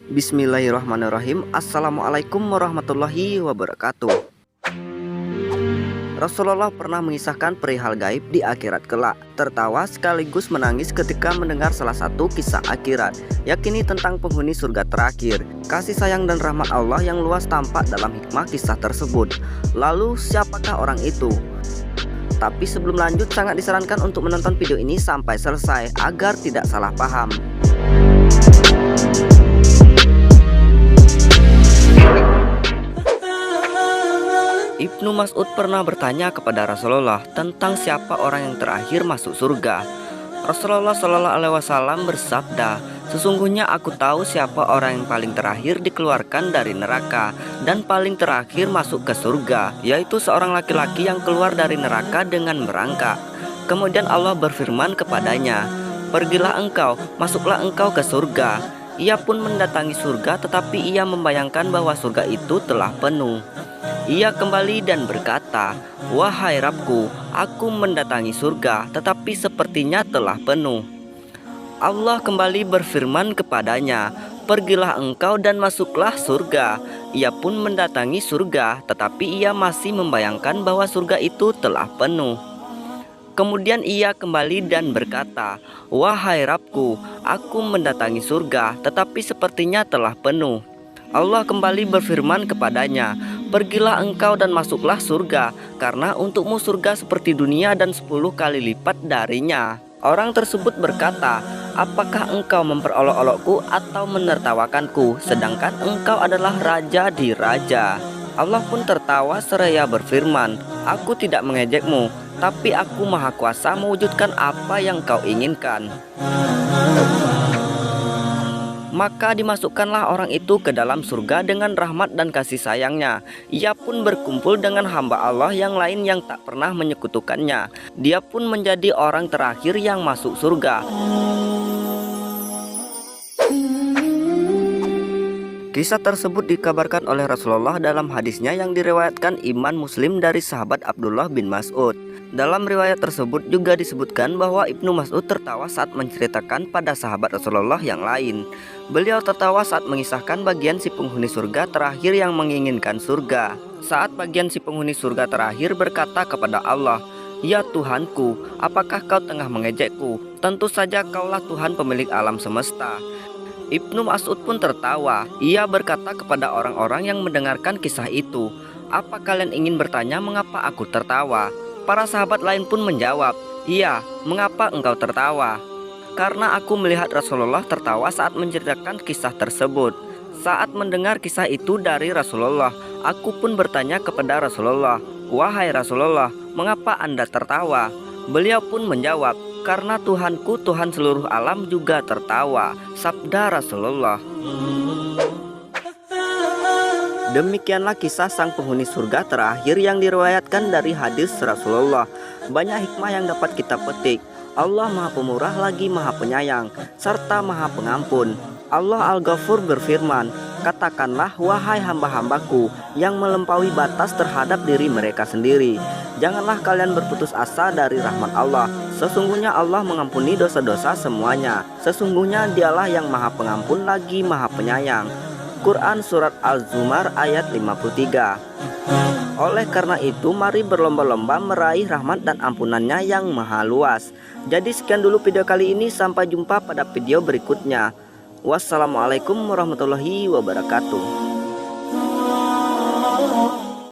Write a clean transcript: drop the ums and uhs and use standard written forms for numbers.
Bismillahirrahmanirrahim. Assalamualaikum warahmatullahi wabarakatuh. Rasulullah pernah mengisahkan perihal gaib di akhirat kelak. Tertawa sekaligus menangis ketika mendengar salah satu kisah akhirat, yakni tentang penghuni surga terakhir. Kasih sayang dan rahmat Allah yang luas tampak dalam hikmah kisah tersebut. Lalu siapakah orang itu? Tapi sebelum lanjut, sangat disarankan untuk menonton video ini sampai selesai agar tidak salah paham. Ibnu Mas'ud pernah bertanya kepada Rasulullah tentang siapa orang yang terakhir masuk surga. Rasulullah Shallallahu Alaihi Wasallam bersabda, "Sesungguhnya aku tahu siapa orang yang paling terakhir dikeluarkan dari neraka dan paling terakhir masuk ke surga, yaitu seorang laki-laki yang keluar dari neraka dengan merangkak." Kemudian Allah berfirman kepadanya, "Pergilah engkau, masuklah engkau ke surga." Ia pun mendatangi surga, tetapi ia membayangkan bahwa surga itu telah penuh. Ia kembali dan berkata, "Wahai Rabbku, aku mendatangi surga, tetapi sepertinya telah penuh." Allah kembali berfirman kepadanya, "Pergilah engkau dan masuklah surga." Ia pun mendatangi surga, tetapi ia masih membayangkan bahwa surga itu telah penuh. Kemudian ia kembali dan berkata, "Wahai Rabbku, aku mendatangi surga, tetapi sepertinya telah penuh." Allah kembali berfirman kepadanya, "Pergilah engkau dan masuklah surga, karena untukmu surga seperti dunia dan 10 kali lipat darinya." Orang tersebut berkata, "Apakah engkau memperolok-olokku atau menertawakanku, sedangkan engkau adalah raja di raja?" Allah pun tertawa seraya berfirman, "Aku tidak mengejekmu, tapi aku maha kuasa mewujudkan apa yang kau inginkan." Maka dimasukkanlah orang itu ke dalam surga dengan rahmat dan kasih sayangnya. Ia pun berkumpul dengan hamba Allah yang lain yang tak pernah menyekutukannya. Dia pun menjadi orang terakhir yang masuk surga. Kisah tersebut dikabarkan oleh Rasulullah dalam hadisnya yang diriwayatkan Imam Muslim dari sahabat Abdullah bin Mas'ud. Dalam riwayat tersebut juga disebutkan bahwa Ibnu Mas'ud tertawa saat menceritakan pada sahabat Rasulullah yang lain. Beliau tertawa saat mengisahkan bagian si penghuni surga terakhir yang menginginkan surga. Saat bagian si penghuni surga terakhir berkata kepada Allah, "Ya Tuhanku, apakah kau tengah mengejekku? Tentu saja kaulah Tuhan pemilik alam semesta." Ibnu Mas'ud pun tertawa. Ia berkata kepada orang-orang yang mendengarkan kisah itu, "Apa kalian ingin bertanya mengapa aku tertawa?" Para sahabat lain pun menjawab, "Iya, mengapa engkau tertawa?" "Karena aku melihat Rasulullah tertawa saat menceritakan kisah tersebut." Saat mendengar kisah itu dari Rasulullah, aku pun bertanya kepada Rasulullah, "Wahai Rasulullah, mengapa Anda tertawa?" Beliau pun menjawab, "Karena Tuhanku, Tuhan seluruh alam juga tertawa." Sabda Rasulullah. Demikianlah kisah sang penghuni surga terakhir yang diriwayatkan dari hadis Rasulullah. Banyak hikmah yang dapat kita petik. Allah Maha Pemurah lagi Maha Penyayang, serta Maha Pengampun. Allah Al-Ghafur berfirman, "Katakanlah, wahai hamba-hambaku yang melampaui batas terhadap diri mereka sendiri, janganlah kalian berputus asa dari rahmat Allah. Sesungguhnya Allah mengampuni dosa-dosa semuanya. Sesungguhnya Dialah yang Maha Pengampun lagi Maha Penyayang." Quran Surat Al-Zumar ayat 53. Oleh karena itu, mari berlomba-lomba meraih rahmat dan ampunannya yang maha luas. Jadi sekian dulu video kali ini, sampai jumpa pada video berikutnya. Wassalamualaikum warahmatullahi wabarakatuh.